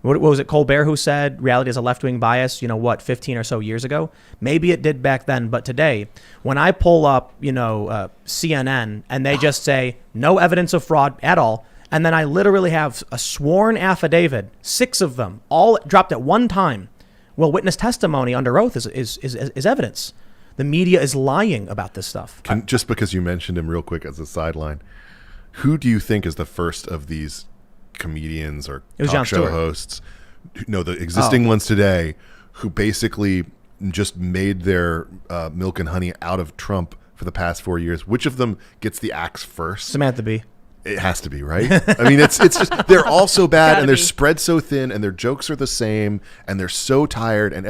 what was it, Colbert who said reality is a left-wing bias, 15 or so years ago? Maybe it did back then, but today, when I pull up, CNN and they just say no evidence of fraud at all, and then I literally have a sworn affidavit, 6 of them, all dropped at one time. Well, witness testimony under oath is evidence. The media is lying about this stuff. Just because you mentioned him real quick as a sideline, who do you think is the first of these comedians or talk show hosts, the existing ones today, who basically just made their milk and honey out of Trump for the past 4 years? Which of them gets the axe first? Samantha Bee. It has to be, right? I mean, it's just, they're all so bad and they're spread so thin and their jokes are the same and they're so tired and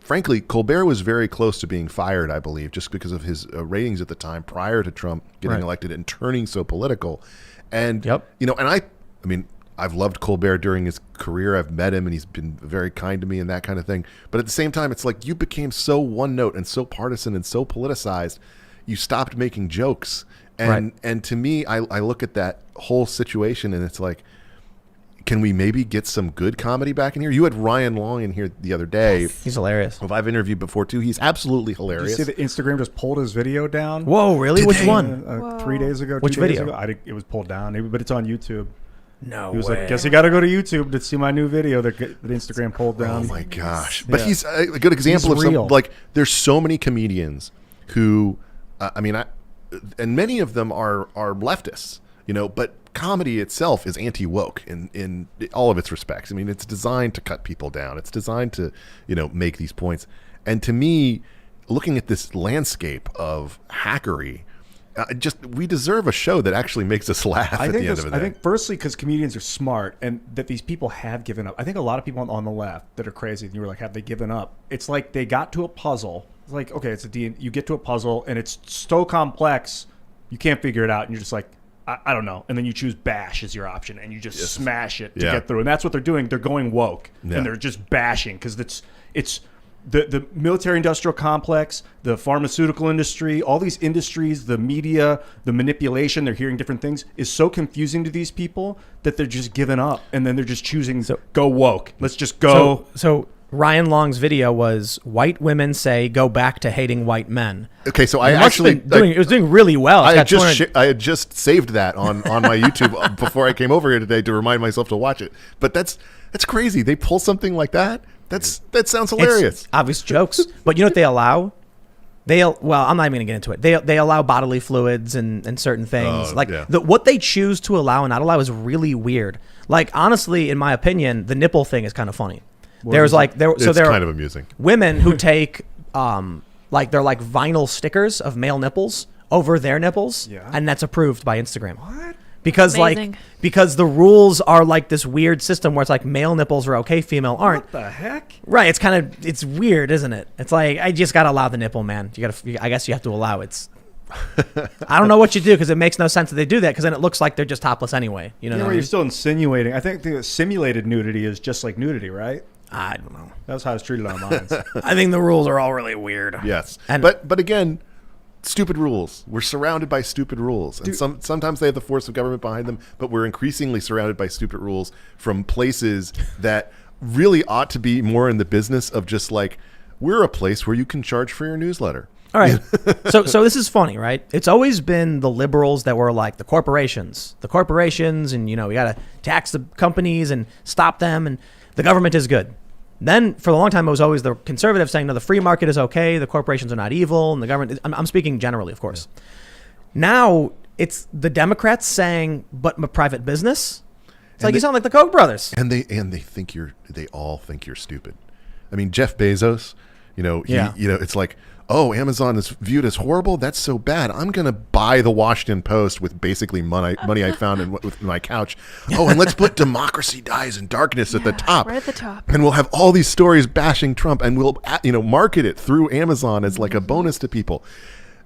frankly, Colbert was very close to being fired, I believe, just because of his ratings at the time prior to Trump getting elected and turning so political. And, I've loved Colbert during his career. I've met him and he's been very kind to me and that kind of thing. But at the same time, it's like you became so one note and so partisan and so politicized, you stopped making jokes. And to me, I look at that whole situation and it's like, can we maybe get some good comedy back in here? You had Ryan Long in here the other day. Yes. He's hilarious. Who I've interviewed before too. He's absolutely hilarious. Did you see that Instagram just pulled his video down? Whoa, really? Which one? 3 days ago. Which video? It was pulled down, but it's on YouTube. No He was way. like, guess you got to go to YouTube to see my new video that Instagram pulled down. Oh my gosh. But he's a good example of something. Like, there's so many comedians who, and many of them are leftists, but comedy itself is anti-woke in all of its respects. I mean, it's designed to cut people down. It's designed to, make these points. And to me, looking at this landscape of hackery, we deserve a show that actually makes us laugh at the end of the day. I think firstly because comedians are smart and that these people have given up. I think a lot of people on the left that are crazy, and you were like, have they given up? It's like they got to a puzzle. It's like, okay, you get to a puzzle and it's so complex, you can't figure it out. And you're just like, I don't know. And then you choose bash as your option and you just smash it to get through. And that's what they're doing. They're going woke and they're just bashing because it's the military industrial complex, the pharmaceutical industry, all these industries, the media, the manipulation, they're hearing different things is so confusing to these people that they're just giving up. And then they're just choosing go woke. Let's just go. So Ryan Long's video was white women say go back to hating white men. Okay, so it was doing really well. I had just saved that on my YouTube before I came over here today to remind myself to watch it. But that's crazy. They pull something like that. That sounds hilarious. It's obvious jokes, but you know what they allow? I'm not even gonna get into it. They allow bodily fluids and certain things. What they choose to allow and not allow is really weird. Like, honestly, in my opinion, the nipple thing is kind of funny. It's kind of amusing. Women who take they're like vinyl stickers of male nipples over their nipples, and that's approved by Instagram. What? Because the rules are like this weird system where it's like male nipples are okay, female aren't. What the heck? Right. It's weird, isn't it? It's like, I just gotta allow the nipple, man. I guess you have to allow it. I don't know what you do because it makes no sense that they do that because then it looks like they're just topless anyway. You know, you're still insinuating. I think the simulated nudity is just like nudity, right? I don't know. That's how it's treated on mine. I think the rules are all really weird. Yes, but again, stupid rules. We're surrounded by stupid rules, and sometimes they have the force of government behind them. But we're increasingly surrounded by stupid rules from places that really ought to be more in the business of just like, we're a place where you can charge for your newsletter. All right. So this is funny, right? It's always been the liberals that were like the corporations, and we got to tax the companies and stop them, and the government is good. Then for a long time, it was always the conservatives saying, no, the free market is okay, the corporations are not evil, and the government, I'm speaking generally, of course. Yeah. Now it's the Democrats saying, but private business? It's like you sound like the Koch brothers. And they all think you're stupid. I mean, Jeff Bezos, it's like, oh, Amazon is viewed as horrible. That's so bad. I'm going to buy the Washington Post with basically money I found with my couch. Oh, and let's put Democracy Dies in Darkness at the top. Right at the top. And we'll have all these stories bashing Trump, and we'll market it through Amazon as like a bonus to people.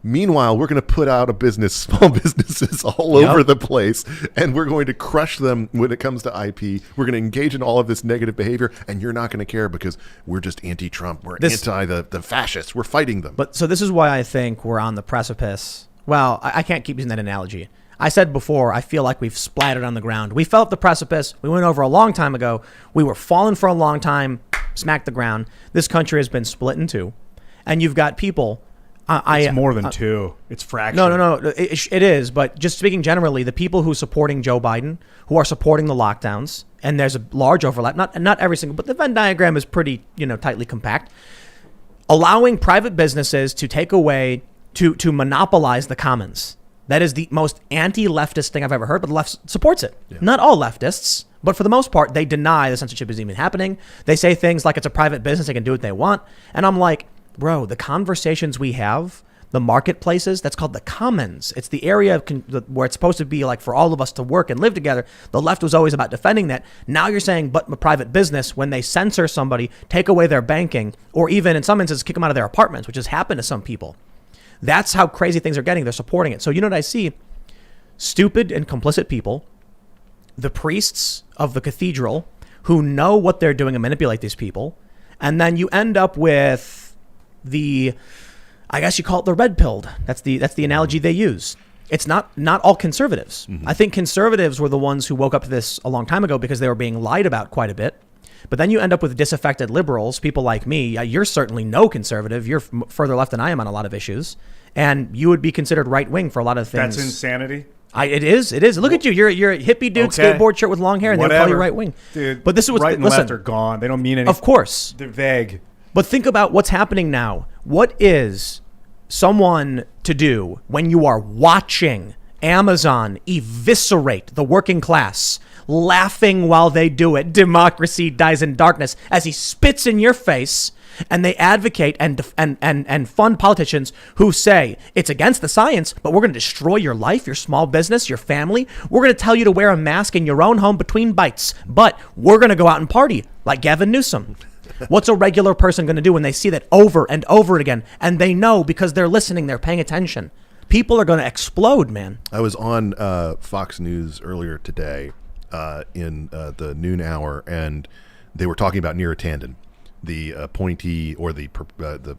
Meanwhile, we're going to put out small businesses all over the place, and we're going to crush them when it comes to IP. We're going to engage in all of this negative behavior, and you're not going to care because we're just anti-Trump. We're anti the fascists. We're fighting them. But so this is why I think we're on the precipice. Well, I can't keep using that analogy. I said before, I feel like we've splattered on the ground. We fell at the precipice. We went over a long time ago. We were falling for a long time, smacked the ground. This country has been split in two. And you've got people. It's more than two. It's fractured. No. It is. But just speaking generally, the people who are supporting Joe Biden, who are supporting the lockdowns, and there's a large overlap, not every single, but the Venn diagram is pretty, tightly compact. Allowing private businesses to take away, to monopolize the commons. That is the most anti-leftist thing I've ever heard, but the left supports it. Yeah. Not all leftists, but for the most part, they deny the censorship is even happening. They say things like it's a private business, they can do what they want. And I'm like, bro, the conversations we have, the marketplaces, that's called the commons. It's the area where it's supposed to be like for all of us to work and live together. The left was always about defending that. Now you're saying, but a private business, when they censor somebody, take away their banking, or even in some instances, kick them out of their apartments, which has happened to some people. That's how crazy things are getting. They're supporting it. So you know what I see? Stupid and complicit people, the priests of the cathedral who know what they're doing and manipulate these people. And then you end up with I guess you call it the red pilled. That's the analogy they use. It's not all conservatives. Mm-hmm. I think conservatives were the ones who woke up to this a long time ago because they were being lied about quite a bit. But then you end up with disaffected liberals, people like me. You're certainly no conservative. You're further left than I am on a lot of issues. And you would be considered right-wing for a lot of things. That's insanity? It is. Look at you. You're a hippie dude, okay. Skateboard shirt with long hair, and they'll call you right-wing. Dude, but this is what's, right and left are gone. They don't mean anything. Of course. They're vague. But think about what's happening now. What is someone to do when you are watching Amazon eviscerate the working class, laughing while they do it? Democracy dies in darkness as he spits in your face, and they advocate and fund politicians who say it's against the science, but we're going to destroy your life, your small business, your family. We're going to tell you to wear a mask in your own home between bites, but we're going to go out and party like Gavin Newsom. What's a regular person going to do when they see that over and over again? And they know because they're listening, they're paying attention. People are going to explode, man. I was on Fox News earlier today in the noon hour, and they were talking about Neera Tandon, the appointee or the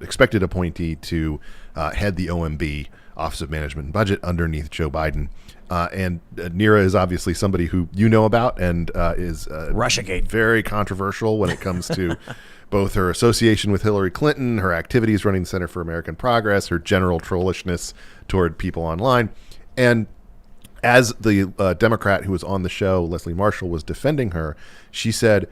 expected appointee to head the OMB, Office of Management and Budget, underneath Joe Biden. And Neera is obviously somebody who you know about and is Russiagate. Very controversial when it comes to both her association with Hillary Clinton, her activities running the Center for American Progress, her general trollishness toward people online. And as the Democrat who was on the show, Leslie Marshall, was defending her, she said,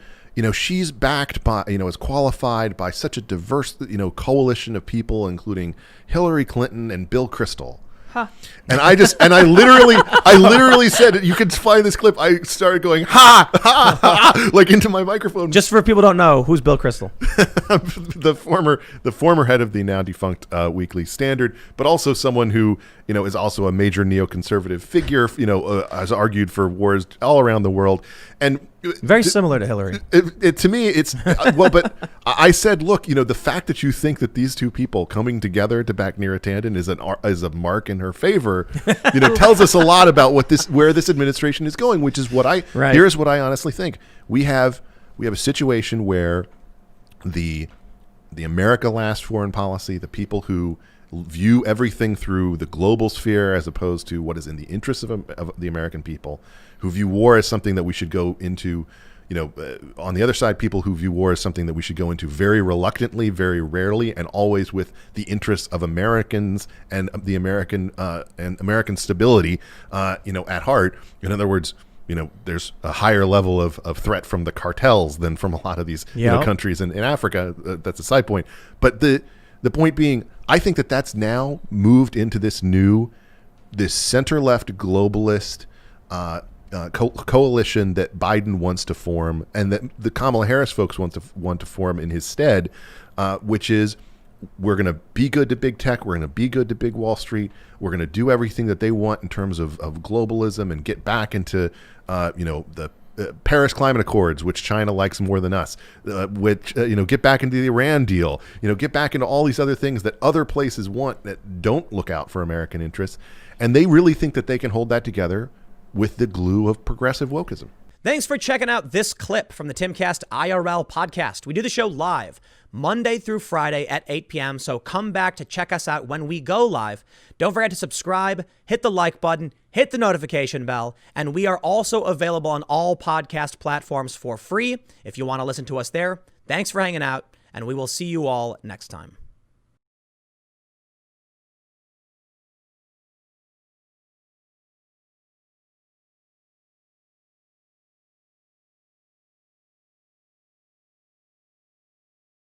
she's backed by, is qualified by such a diverse, coalition of people, including Hillary Clinton and Bill Kristol. Huh. And I literally said, you can find this clip. I started going, ha, ha, ha, like into my microphone. Just for people who don't know, who's Bill Kristol? the former head of the now defunct Weekly Standard, but also someone who, is also a major neoconservative figure, has argued for wars all around the world. And very similar to Hillary. To me, it's but I said, look, the fact that you think that these two people coming together to back Neera Tandon is a mark in her favor, tells us a lot about where this administration is going, which is here's what I honestly think. We have a situation where the America Last foreign policy, the people who view everything through the global sphere as opposed to what is in the interests of the American people, who view war as something that we should go into, on the other side, people who view war as something that we should go into very reluctantly, very rarely, and always with the interests of Americans and the American stability, at heart. In other words, there's a higher level of threat from the cartels than from a lot of these countries in Africa. That's a side point. But the point being, I think that's now moved into this center-left globalist coalition that Biden wants to form, and that the Kamala Harris folks want to form in his stead, which is, we're going to be good to big tech, we're going to be good to big Wall Street, we're going to do everything that they want in terms of globalism and get back into the Paris Climate Accords, which China likes more than us, get back into the Iran deal, get back into all these other things that other places want that don't look out for American interests. And they really think that they can hold that together with the glue of progressive wokeism. Thanks for checking out this clip from the Timcast IRL podcast. We do the show live Monday through Friday at 8 p.m., so come back to check us out when we go live. Don't forget to subscribe, hit the like button, hit the notification bell, and we are also available on all podcast platforms for free if you want to listen to us there. Thanks for hanging out, and we will see you all next time.